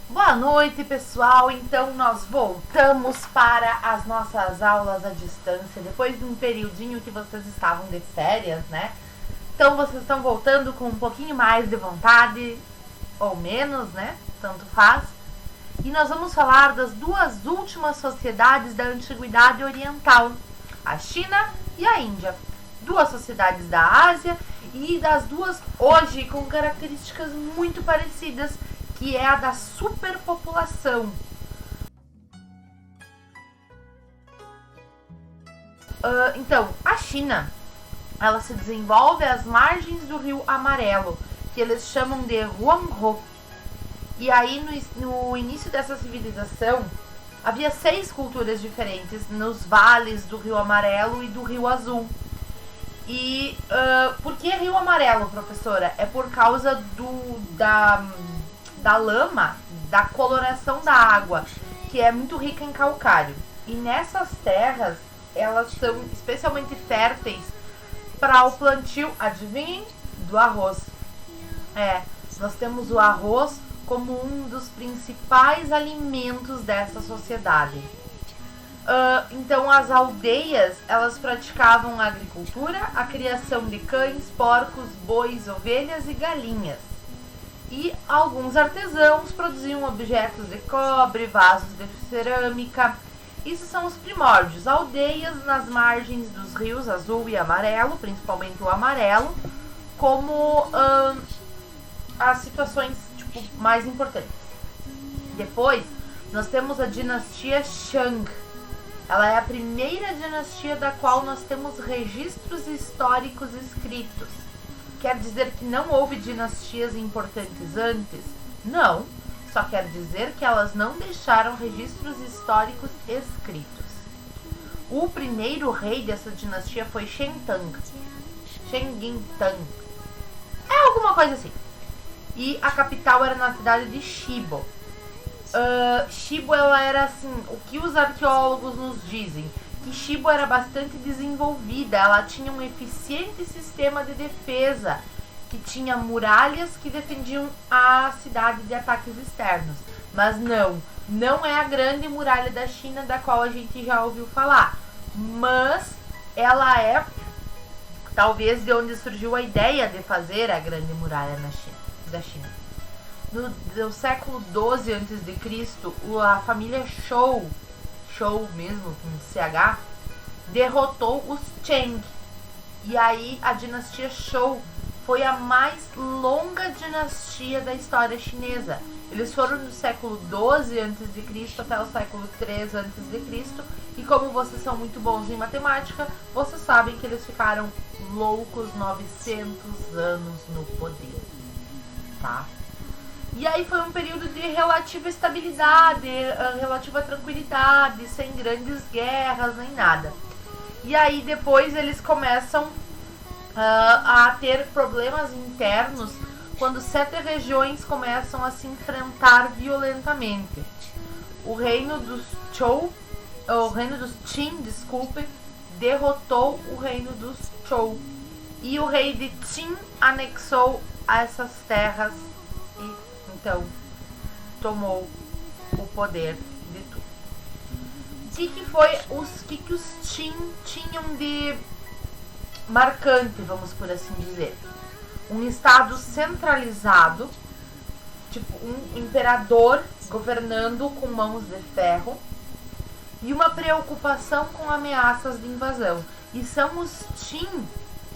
Boa noite, pessoal. Então nós voltamos para as nossas aulas à distância depois de um periodinho que vocês estavam de férias, né? Então vocês estão voltando com um pouquinho mais de vontade ou menos, né? Tanto faz. E nós vamos falar das duas últimas sociedades da Antiguidade Oriental, a China e a Índia. Duas sociedades da Ásia e das duas hoje com características muito parecidas, que é a da superpopulação. Então, a China, ela se desenvolve às margens do Rio Amarelo, que eles chamam de Huanghe. E aí, no início dessa civilização, havia 6 culturas diferentes nos vales do Rio Amarelo e do Rio Azul. E por que Rio Amarelo, professora? É por causa da lama, da coloração da água, que é muito rica em calcário. E nessas terras, elas são especialmente férteis para o plantio, adivinhem, do arroz. Nós temos o arroz como um dos principais alimentos dessa sociedade. Então as aldeias, elas praticavam a agricultura, a criação de cães, porcos, bois, ovelhas e galinhas. E alguns artesãos produziam objetos de cobre, vasos de cerâmica. Isso são os primórdios, aldeias nas margens dos rios Azul e Amarelo, principalmente o Amarelo, como as situações mais importantes. Depois, nós temos a dinastia Shang. Ela é a primeira dinastia da qual nós temos registros históricos escritos. Quer dizer que não houve dinastias importantes antes? Não, só quer dizer que elas não deixaram registros históricos escritos. O primeiro rei dessa dinastia foi Shentang. É alguma coisa assim. E a capital era na cidade de Shibo. Shibo, ela era assim, o que os arqueólogos nos dizem, que Shibo era bastante desenvolvida, ela tinha um eficiente sistema de defesa, que tinha muralhas que defendiam a cidade de ataques externos. Mas não é a grande muralha da China, da qual a gente já ouviu falar, mas ela é talvez de onde surgiu a ideia de fazer a grande muralha da China. No século XII a.C., a família Zhou mesmo, com CH, derrotou os Cheng. E aí a dinastia Zhou foi a mais longa dinastia da história chinesa. Eles foram do século XII a.C. até o século III a.C. E como vocês são muito bons em matemática, vocês sabem que eles ficaram loucos 900 anos no poder. Tá? E aí foi um período de relativa estabilidade, relativa tranquilidade, sem grandes guerras nem nada. E aí depois eles começam a ter problemas internos quando 7 regiões começam a se enfrentar violentamente. O reino dos Qin, derrotou o reino dos Zhou. E o rei de Qin anexou essas terras e então tomou o poder de tudo. O que os Qin tinham de marcante, vamos por assim dizer? Um estado centralizado, tipo um imperador governando com mãos de ferro, e uma preocupação com ameaças de invasão. E são os Qin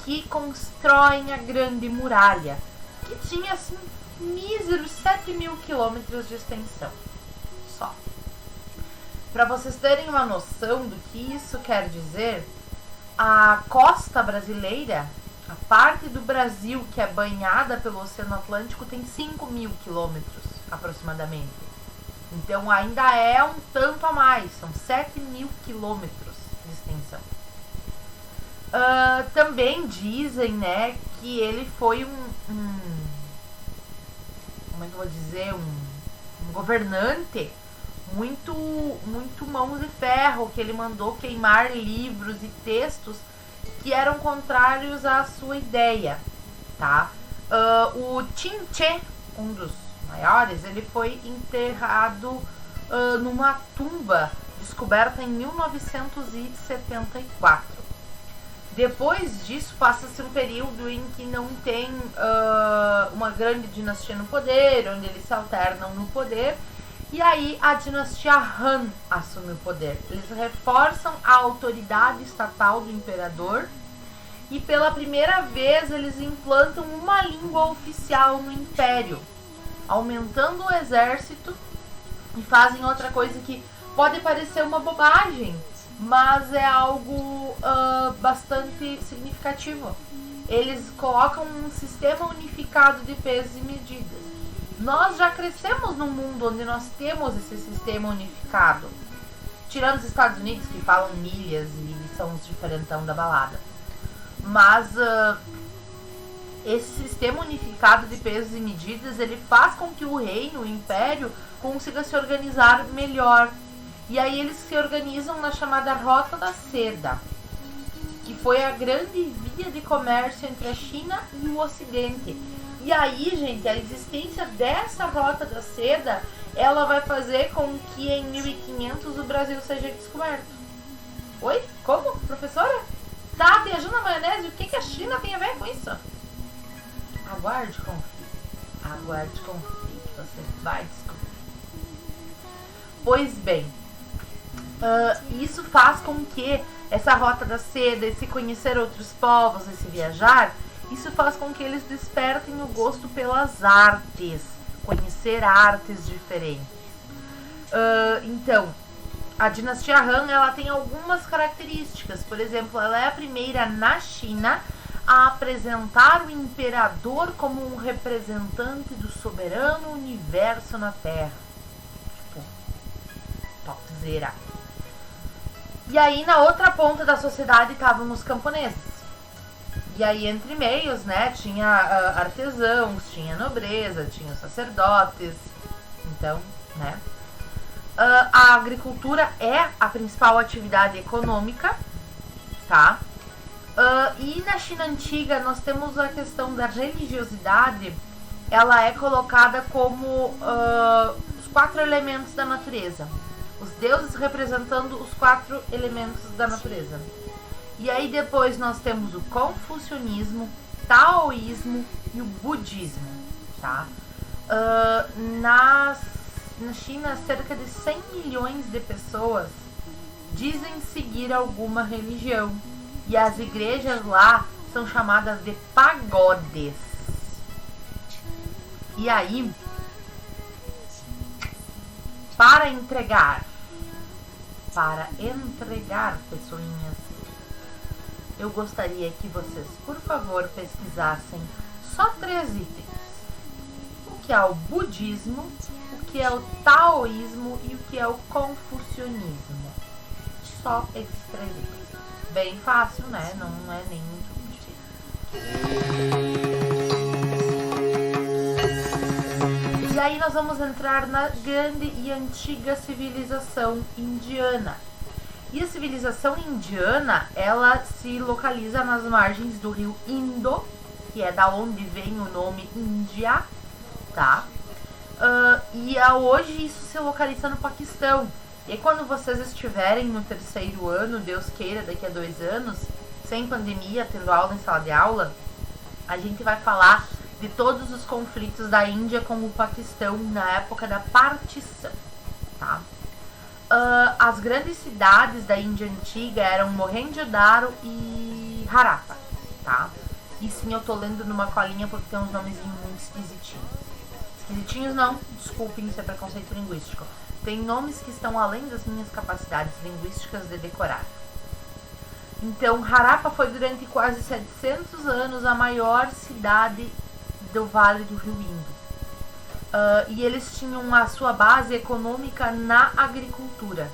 que constroem a Grande Muralha, que tinha assim míseros 7.000 quilômetros de extensão. Só. Para vocês terem uma noção do que isso quer dizer, a costa brasileira, a parte do Brasil que é banhada pelo Oceano Atlântico, tem 5.000 quilômetros aproximadamente. Então ainda é um tanto a mais, são 7.000 quilômetros de extensão. Também dizem, né, que ele foi como é que eu vou dizer, um governante muito mãos de ferro, que ele mandou queimar livros e textos que eram contrários à sua ideia, tá? O Qin Che, um dos maiores, ele foi enterrado numa tumba descoberta em 1974. Depois disso, passa-se um período em que não tem uma grande dinastia no poder, onde eles se alternam no poder, e aí a dinastia Han assume o poder. Eles reforçam a autoridade estatal do imperador e pela primeira vez eles implantam uma língua oficial no império, aumentando o exército, e fazem outra coisa que pode parecer uma bobagem, mas é algo bastante significativo. Eles colocam um sistema unificado de pesos e medidas. Nós já crescemos num mundo onde nós temos esse sistema unificado, tirando os Estados Unidos, que falam milhas e são os diferentão da balada. Mas esse sistema unificado de pesos e medidas, ele faz com que o reino, o império, consiga se organizar melhor. E aí eles se organizam na chamada Rota da Seda, que foi a grande via de comércio entre a China e o Ocidente. E aí, gente, a existência dessa Rota da Seda, ela vai fazer com que em 1500 o Brasil seja descoberto. Oi? Como, professora? Tá viajando na maionese? O que a China tem a ver com isso? Aguarde, confie. Aguarde, confie, que você vai descobrir. Pois bem, isso faz com que essa Rota da Seda, esse conhecer outros povos, esse viajar, isso faz com que eles despertem o gosto pelas artes, conhecer artes diferentes. Então, a dinastia Han, ela tem algumas características. Por exemplo, ela é a primeira na China a apresentar o imperador como um representante do soberano universo na Terra. Tipo, topzera. E aí, na outra ponta da sociedade estavam os camponeses. E aí, entre meios, né, tinha artesãos, tinha nobreza, tinha os sacerdotes. Então, né, a agricultura é a principal atividade econômica, tá? E na China antiga nós temos a questão da religiosidade. Ela é colocada como os 4 elementos da natureza. Os deuses representando os 4 elementos da natureza. E aí depois nós temos o confucionismo, taoísmo e o budismo, tá? Na China, cerca de 100 milhões de pessoas dizem seguir alguma religião. E as igrejas lá são chamadas de pagodes. E aí, para entregar, pessoinhas, eu gostaria que vocês, por favor, pesquisassem só 3 itens. O que é o budismo, o que é o taoísmo e o que é o confucionismo. Só esses 3 itens. Bem fácil, né? Não é nem muito difícil. E aí nós vamos entrar na grande e antiga civilização indiana. E a civilização indiana, ela se localiza nas margens do rio Indo, que é da onde vem o nome Índia, tá? E hoje isso se localiza no Paquistão. E quando vocês estiverem no 3º ano, Deus queira, daqui a 2 anos, sem pandemia, tendo aula em sala de aula, a gente vai falar de todos os conflitos da Índia com o Paquistão na época da partição, tá? As grandes cidades da Índia antiga eram Mohenjo-Daro e Harappa, tá? E sim, eu tô lendo numa colinha porque tem uns nomezinhos muito esquisitinhos. Esquisitinhos não, desculpem, isso é preconceito linguístico. Tem nomes que estão além das minhas capacidades linguísticas de decorar. Então, Harappa foi durante quase 700 anos a maior cidade do Vale do Rio Indo. E eles tinham a sua base econômica na agricultura.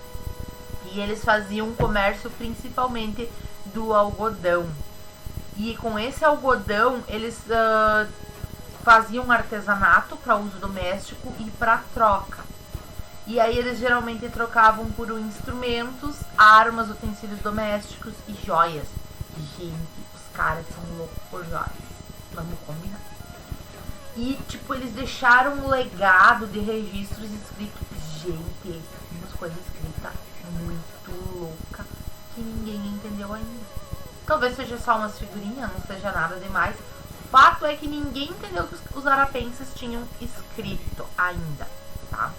E eles faziam comércio principalmente do algodão. E com esse algodão, eles faziam artesanato para uso doméstico e para troca. E aí eles geralmente trocavam por instrumentos, armas, utensílios domésticos e joias. Gente, os caras são loucos por joias. Vamos combinar. E, tipo, eles deixaram um legado de registros escritos. Gente, umas coisas escritas muito louca que ninguém entendeu ainda. Talvez seja só umas figurinhas, não seja nada demais. O fato é que ninguém entendeu o que os arapenses tinham escrito ainda, tá?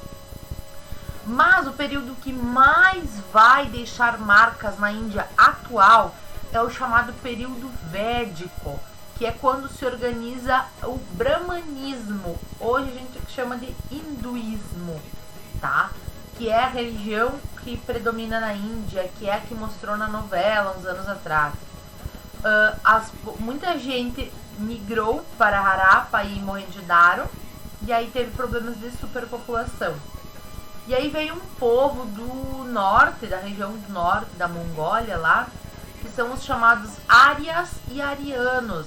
Mas o período que mais vai deixar marcas na Índia atual é o chamado período védico, que é quando se organiza o brahmanismo. Hoje a gente chama de hinduísmo, tá? Que é a religião que predomina na Índia, que é a que mostrou na novela uns anos atrás. Muita gente migrou para Harappa e Mohenjo-Daro, e aí teve problemas de superpopulação. E aí veio um povo do norte, da região do norte, da Mongólia lá, que são os chamados Árias e Arianos.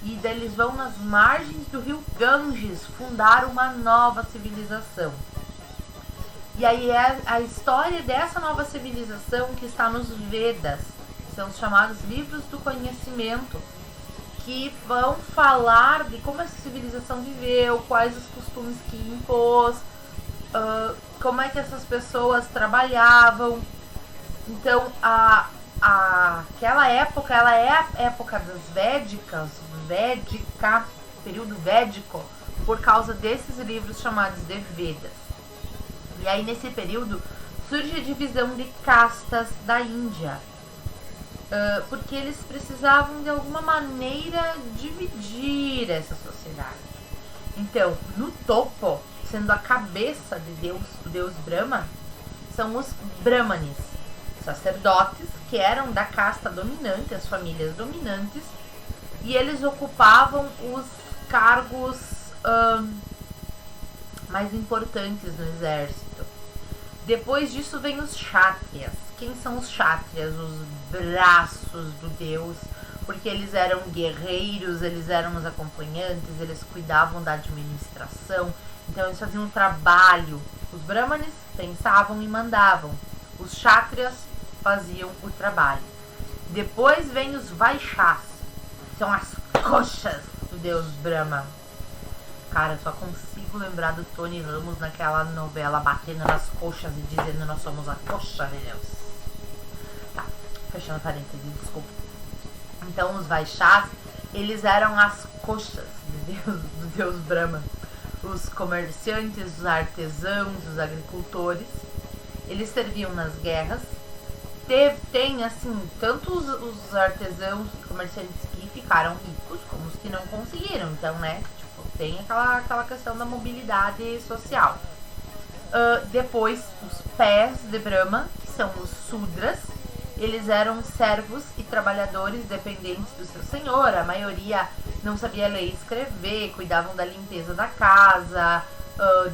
E daí eles vão nas margens do rio Ganges fundar uma nova civilização. E aí é a história dessa nova civilização que está nos Vedas, que são os chamados livros do conhecimento, que vão falar de como essa civilização viveu, quais os costumes que impôs, como é que essas pessoas trabalhavam. Então, aquela época, ela é a época das Védicas, período védico, por causa desses livros chamados de Vedas. E aí, nesse período, surge a divisão de castas da Índia, porque eles precisavam, de alguma maneira, dividir essa sociedade. Então, no topo, sendo a cabeça de Deus, do Deus Brahma, são os Brahmanes, sacerdotes que eram da casta dominante, as famílias dominantes, e eles ocupavam os cargos mais importantes no exército. Depois disso vem os Kshatriyas. Quem são os Kshatriyas? Os braços do Deus, porque eles eram guerreiros, eles eram os acompanhantes, eles cuidavam da administração, então eles faziam um trabalho. Os Brahmanes pensavam e mandavam, os Kshatriyas faziam o trabalho. Depois vem os Vaishyas, que são as coxas do Deus Brahma. Cara, eu só consigo lembrar do Tony Ramos naquela novela batendo nas coxas e dizendo: nós somos a coxa de Deus. Tá, fechando parênteses, desculpa. Então os Vaishyas, eles eram as coxas do Deus Brahma. Os comerciantes, os artesãos, os agricultores. Eles serviam nas guerras. Tem, assim, tanto os artesãos e comerciantes que ficaram ricos, como os que não conseguiram. Então, né, tipo, tem aquela questão da mobilidade social. Depois, os pés de Brahma, que são os Sudras. Eles eram servos e trabalhadores dependentes do seu senhor. A maioria não sabia ler e escrever, cuidavam da limpeza da casa,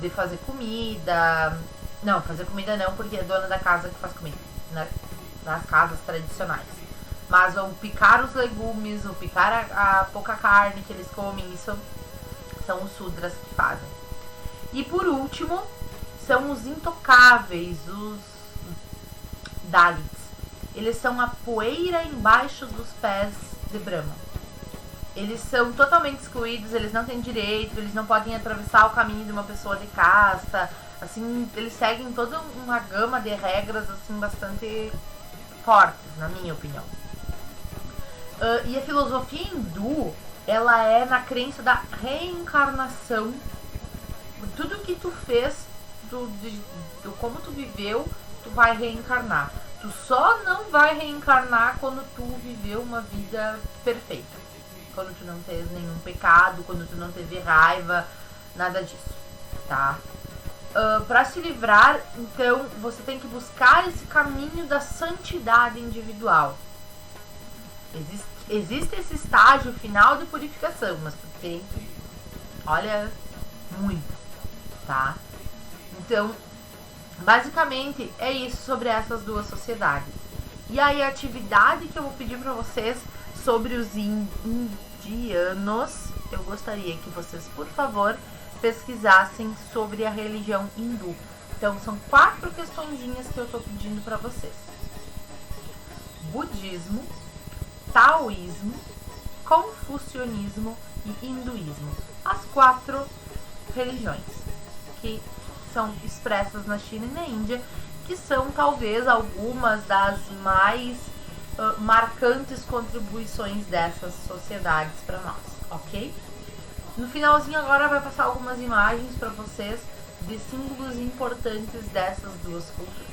de fazer comida. Não, fazer comida não, porque é dona da casa que faz comida, né? Nas casas tradicionais. Mas ou picar os legumes, ou picar a pouca carne que eles comem, isso são os Sudras que fazem. E por último, são os intocáveis, os Dalits. Eles são a poeira embaixo dos pés de Brahma. Eles são totalmente excluídos, eles não têm direito, eles não podem atravessar o caminho de uma pessoa de casta. Assim, eles seguem toda uma gama de regras assim bastante fortes, na minha opinião. E a filosofia hindu, ela é na crença da reencarnação. Tudo que tu fez, do como tu viveu, tu vai reencarnar. Tu só não vai reencarnar quando tu viveu uma vida perfeita. Quando tu não fez nenhum pecado, quando tu não teve raiva, nada disso, tá? Para se livrar, então, você tem que buscar esse caminho da santidade individual. Existe esse estágio final de purificação, mas tu tem que, olha, muito, tá? Então, basicamente, é isso sobre essas duas sociedades. E aí, a atividade que eu vou pedir para vocês sobre os indianos, eu gostaria que vocês, por favor, pesquisassem sobre a religião hindu. Então, são 4 questõezinhas que eu tô pedindo para vocês: budismo, taoísmo, confucionismo e hinduísmo. As 4 religiões que são expressas na China e na Índia, que são talvez algumas das mais marcantes contribuições dessas sociedades para nós, ok? No finalzinho agora vai passar algumas imagens para vocês de símbolos importantes dessas duas culturas.